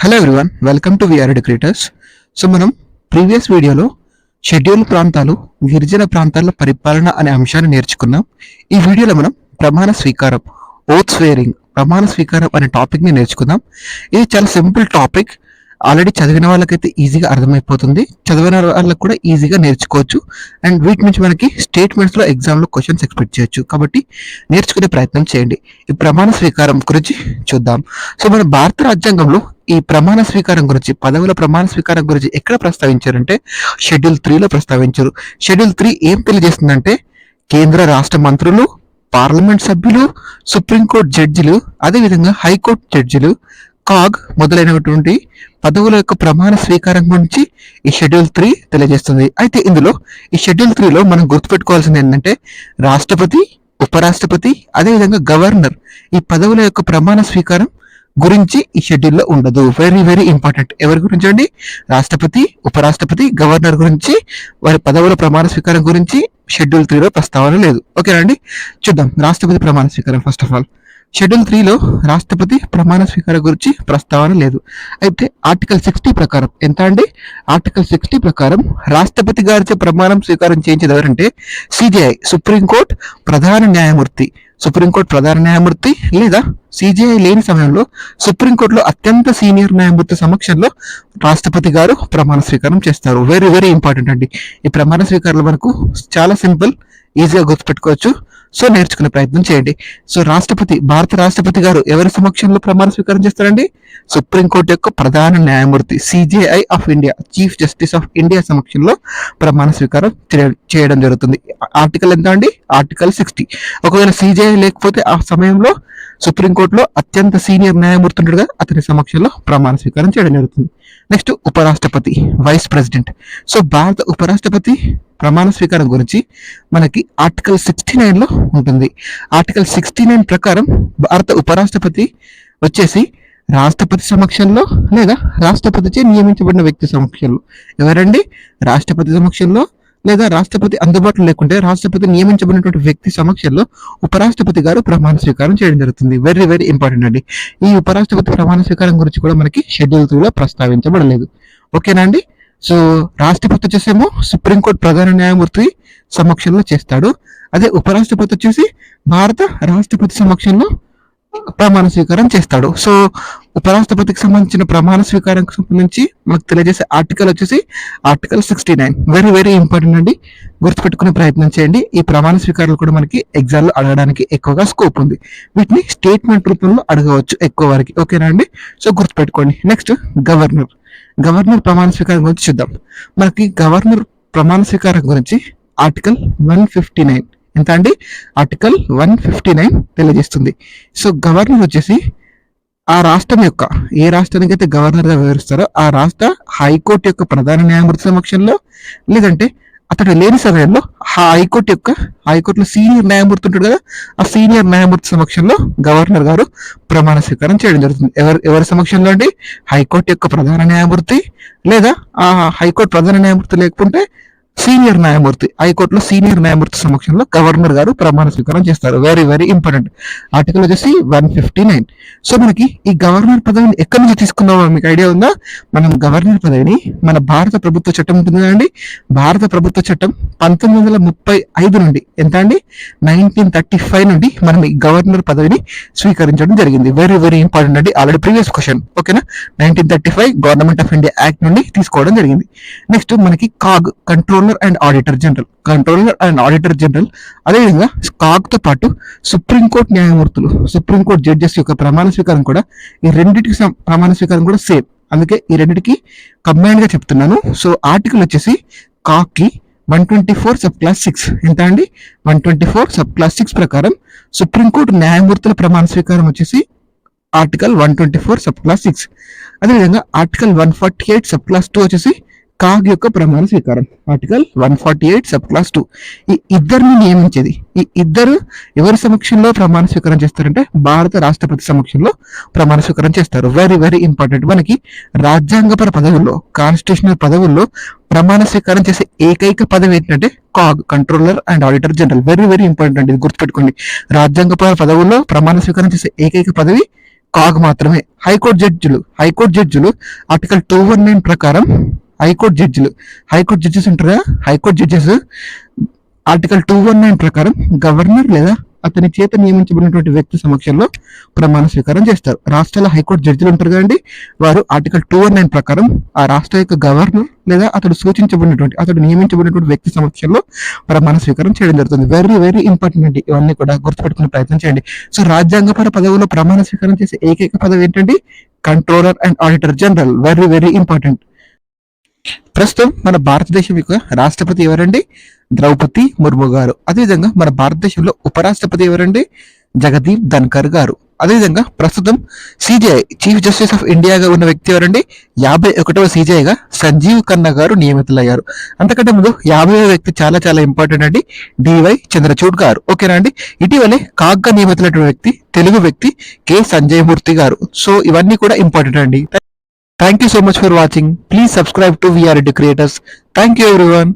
Hello everyone, welcome to VR educators. So మనం previous వీడియోలో schedule ప్రాంతాలు, గిరిజన ప్రాంతాల పరిపాలన అనే అంశాన్ని నేర్చుకున్నాం. ఈ వీడియోలో మనం ప్రమాణ స్వీకారం, ఓత్ స్వేరింగ్, ప్రమాణ స్వీకారం అనే టాపిక్ని నేర్చుకుందాం. ఇది చాలా సింపుల్ టాపిక్. ఆల్రెడీ చదివిన వాళ్ళకైతే ఈజీగా అర్థమైపోతుంది, చదివిన వాళ్ళకి కూడా ఈజీగా నేర్చుకోవచ్చు. అండ్ వీటి నుంచి మనకి స్టేట్మెంట్స్లో ఎగ్జామ్లో క్వశ్చన్స్ ఎక్స్పెక్ట్ చేయొచ్చు. కాబట్టి నేర్చుకునే ప్రయత్నం చేయండి. ఈ ప్రమాణ స్వీకారం గురించి చూద్దాం. సో మన భారత రాజ్యాంగంలో ఈ ప్రమాణ స్వీకారం గురించి, పదవుల ప్రమాణ స్వీకారం గురించి ఎక్కడ ప్రస్తావించారంటే షెడ్యూల్ 3లో ప్రస్తావించారు. షెడ్యూల్ 3 ఏం తెలియజేస్తుందంటే కేంద్ర రాష్ట్ర మంత్రులు, పార్లమెంట్ సభ్యులు, సుప్రీంకోర్టు జడ్జిలు, అదేవిధంగా హైకోర్టు జడ్జిలు, కాగ్ మొదలైనటువంటి పదవుల యొక్క ప్రమాణ స్వీకారం గురించి ఈ షెడ్యూల్ 3 తెలియజేస్తుంది. అయితే ఇందులో ఈ షెడ్యూల్ 3లో మనం గుర్తుపెట్టుకోవాల్సింది ఏంటంటే రాష్ట్రపతి, ఉపరాష్ట్రపతి, అదేవిధంగా గవర్నర్ ఈ పదవుల యొక్క ప్రమాణ స్వీకారం గురించి ఈ షెడ్యూల్లో ఉండదు. Very very important. ఎవరి గురించి అండి? రాష్ట్రపతి, ఉపరాష్ట్రపతి, గవర్నర్ గురించి, వారి పదవుల ప్రమాణ స్వీకారం గురించి షెడ్యూల్ 3లో ప్రస్తావన లేదు. ఓకేనా అండి? చూద్దాం రాష్ట్రపతి ప్రమాణ స్వీకారం. ఫస్ట్ ఆఫ్ ఆల్ షెడ్యూల్ 3లో రాష్ట్రపతి ప్రమాణ స్వీకారం గురించి ప్రస్తావన లేదు. అయితే ఆర్టికల్ 60 ప్రకారం ఎంత అండి? ఆర్టికల్ 60 ప్రకారం రాష్ట్రపతి గారిచే ప్రమాణం స్వీకారం చేయించేది ఎవరంటే సిజేఐ, సుప్రీంకోర్టు ప్రధాన న్యాయమూర్తి. సుప్రీంకోర్టు ప్రధాన న్యాయమూర్తి లేదా సిజేఐ లేని సమయంలో సుప్రీంకోర్టులో అత్యంత సీనియర్ న్యాయమూర్తి సమక్షంలో రాష్ట్రపతి గారు ప్రమాణ స్వీకారం చేస్తారు. వెరీ వెరీ ఇంపార్టెంట్ అండి. ఈ ప్రమాణ స్వీకారాలు మనకు చాలా సింపుల్, ఈజీగా గుర్తుపెట్టుకోవచ్చు. సో నేర్చుకునే ప్రయత్నం చేయండి. సో రాష్ట్రపతి, భారత రాష్ట్రపతి గారు ఎవరి సమక్షంలో ప్రమాణ స్వీకారం చేస్తారండి? సుప్రీంకోర్టు యొక్క ప్రధాన న్యాయమూర్తి, CJI of India, chief justice of India సమక్షంలో ప్రమాణ స్వీకారం చేయడం జరుగుతుంది. ఆర్టికల్ ఎంత అండి? ఆర్టికల్ 60. ఒకవేళ సిజేఐ లేకపోతే ఆ సమయంలో సుప్రీంకోర్టులో అత్యంత సీనియర్ న్యాయమూర్తి ఉండగా అతని సమక్షంలో ప్రమాణ స్వీకారం చేయడం జరుగుతుంది. నెక్స్ట్ ఉపరాష్ట్రపతి, వైస్ ప్రెసిడెంట్. సో భారత ఉపరాష్ట్రపతి ప్రమాణ స్వీకారం గురించి మనకి ఆర్టికల్ 69లో ఉంటుంది. ఆర్టికల్ 69 ప్రకారం భారత ఉపరాష్ట్రపతి వచ్చేసి రాష్ట్రపతి సమక్షంలో లేదా రాష్ట్రపతిచే నియమించబడిన వ్యక్తి సమక్షంలో. ఎవరండి? రాష్ట్రపతి సమక్షంలో లేదా రాష్ట్రపతి అందుబాటులో లేకుంటే రాష్ట్రపతి నియమించబడినటువంటి వ్యక్తి సమక్షంలో ఉపరాష్ట్రపతి గారు ప్రమాణ స్వీకారం చేయడం జరుగుతుంది. వెరీ వెరీ ఇంపార్టెంట్ అండి. ఈ ఉపరాష్ట్రపతి ప్రమాణ స్వీకారం గురించి కూడా మనకి షెడ్యూల్ 3లో ప్రస్తావించబడలేదు. ఓకేనా అండి? సో రాష్ట్రపతి వచ్చేసేమో సుప్రీంకోర్టు ప్రధాన న్యాయమూర్తి సమక్షంలో చేస్తాడు. అదే ఉపరాష్ట్రపతి వచ్చేసి భారత రాష్ట్రపతి సమక్షంలో ప్రమాణ స్వీకారం చేస్తాడు. సో ఉపరాష్ట్రపతికి సంబంధించిన ప్రమాణ స్వీకారం సంబంధించి మనకు తెలియజేసే ఆర్టికల్ వచ్చేసి ఆర్టికల్ 69. వెరీ వెరీ ఇంపార్టెంట్ అండి. గుర్తుపెట్టుకునే ప్రయత్నం చేయండి. ఈ ప్రమాణ స్వీకారాలు కూడా మనకి ఎగ్జామ్లో అడగడానికి ఎక్కువగా స్కోప్ ఉంది. వీటిని స్టేట్మెంట్ రూపంలో అడగవచ్చు ఎక్కువ వరకు. ఓకేనా అండి? సో గుర్తుపెట్టుకోండి. Next governor. గవర్నర్ ప్రమాణ స్వీకారం గురించి చూద్దాం. మనకి గవర్నర్ ప్రమాణ స్వీకారం గురించి ఆర్టికల్ 159 ఎంత అండి? ఆర్టికల్ 159 తెలియజేస్తుంది. సో గవర్నర్ వచ్చేసి ఆ రాష్ట్రం యొక్క, ఏ రాష్ట్రానికి అయితే గవర్నర్ గా వ్యవహరిస్తారో ఆ రాష్ట్ర హైకోర్టు యొక్క ప్రధాన న్యాయమూర్తి సమక్షంలో, లేదంటే అతడు లేని సమయంలో హైకోర్టులో సీనియర్ న్యాయమూర్తి ఉంటాడు కదా, ఆ సీనియర్ న్యాయమూర్తి సమక్షంలో గవర్నర్ గారు ప్రమాణ స్వీకారం చేయడం జరుగుతుంది. ఎవరి సమక్షంలో అండి? హైకోర్టు యొక్క ప్రధాన న్యాయమూర్తి లేదా ఆ హైకోర్టు ప్రధాన న్యాయమూర్తి లేకుంటే సీనియర్ న్యాయమూర్తి, హైకోర్టులో సీనియర్ న్యాయమూర్తి సమక్షంలో గవర్నర్ గారు ప్రమాణ స్వీకారం చేస్తారు. Very very important. ఆర్టికల్ వచ్చేసి 159. సో మనకి ఈ గవర్నర్ పదవిని ఎక్కడి నుంచి తీసుకున్నామో మీకు ఐడియా ఉందా? మనం గవర్నర్ పదవిని మన భారత ప్రభుత్వ చట్టం ఉంటుంది కదండి, భారత ప్రభుత్వ చట్టం 1935 నుండి ఎంత అండి? 1935 నుండి మనం ఈ గవర్నర్ పదవిని స్వీకరించడం జరిగింది. వెరీ వెరీ ఇంపార్టెంట్ అండి. Already previous question. ఓకేనా? 1935 గవర్నమెంట్ ఆఫ్ ఇండియా యాక్ట్ నుండి తీసుకోవడం జరిగింది. నెక్స్ట్ మనకి CAG, controller and auditor general. అదేవిధంగా కాగ్ తో పాటు సుప్రీంకోర్టు న్యాయమూర్తులు, సుప్రీంకోర్టు జడ్జెస్ యొక్క ప్రమాణ స్వీకారం కూడా, ఈ రెండింటికి ప్రమాణ స్వీకారం కూడా సేమ్. అందుకే ఈ రెండింటికి కంబైన్డ్ గా చెప్తున్నాను. సో ఆర్టికల్ వచ్చేసి కాగ్ కి 124 సబ్ క్లాస్ 6 ఎంత అండి? 124 సబ్ క్లాస్ 6 ప్రకారం సుప్రీంకోర్టు న్యాయమూర్తుల ప్రమాణ స్వీకారం వచ్చేసి ఆర్టికల్ 124 సబ్ క్లాస్ 6. అదేవిధంగా ఆర్టికల్ 148 సబ్ క్లాస్ 2 వచ్చేసి కాగ్ యొక్క ప్రమాణ స్వీకారం, ఆర్టికల్ 148 సబ్ క్లాస్ 2. ఈ ఇద్దరిని నియమించేది, ఈ ఇద్దరు ఎవరి సమక్షంలో ప్రమాణ స్వీకారం చేస్తారంటే భారత రాష్ట్రపతి సమక్షంలో ప్రమాణ స్వీకారం చేస్తారు. Very very important. మనకి రాజ్యాంగపర పదవుల్లో, కాన్స్టిట్యూషనల్ పదవుల్లో ప్రమాణ స్వీకారం చేసే ఏకైక పదవి ఏంటంటే CAG, controller and auditor general. Very very important అండి, ఇది గుర్తుపెట్టుకోండి. రాజ్యాంగపర పదవుల్లో ప్రమాణ స్వీకారం చేసే ఏకైక పదవి కాగ్ మాత్రమే. హైకోర్టు జడ్జిలు ఆర్టికల్ 219 ప్రకారం హైకోర్టు జడ్జెస్ ఉంటారు కదా, హైకోర్టు జడ్జెస్ ఆర్టికల్ 219 ప్రకారం గవర్నర్ లేదా అతని చేత నియమించబడినటువంటి వ్యక్తి సమక్షంలో ప్రమాణ స్వీకారం చేస్తారు. రాష్ట్రాల హైకోర్టు జడ్జిలు ఉంటారు కదండి, వారు ఆర్టికల్ 219 ప్రకారం ఆ రాష్ట్ర యొక్క గవర్నర్ లేదా అతడు నియమించబడినటువంటి వ్యక్తి సమక్షంలో ప్రమాణ స్వీకారం చేయడం జరుగుతుంది. వెరీ వెరీ ఇంపార్టెంట్ అండి, ఇవన్నీ కూడా గుర్తుపెట్టుకునే ప్రయత్నం చేయండి. సో రాజ్యాంగపర పదవుల్లో ప్రమాణ స్వీకారం చేసే ఏకైక పదవి ఏంటండి? Controller and auditor general. Very very important. ప్రస్తుతం మన భారతదేశం యొక్క రాష్ట్రపతి ఎవరండి? ద్రౌపది ముర్ము గారు. అదేవిధంగా మన భారతదేశంలో ఉపరాష్ట్రపతి ఎవరండి? జగదీప్ ధన్కర్ గారు. అదేవిధంగా ప్రస్తుతం సిజేఐ చీఫ్ జస్టిస్ ఆఫ్ ఇండియాగా ఉన్న వ్యక్తి ఎవరండి? 51వ సిజేఐగా సంజీవ్ ఖన్నా గారు నియమితులయ్యారు. అంతకంటే ముందు 50వ వ్యక్తి చాలా చాలా ఇంపార్టెంట్ అండి, డివై చంద్రచూడ్ గారు. ఓకేనా అండి? ఇటీవలే కాగ్గా నియమితులైన వ్యక్తి తెలుగు వ్యక్తి కె సంజయ్ మూర్తి గారు. సో ఇవన్నీ కూడా ఇంపార్టెంట్ అండి. Thank you so much for watching. Please subscribe to VR Creators. Thank you everyone.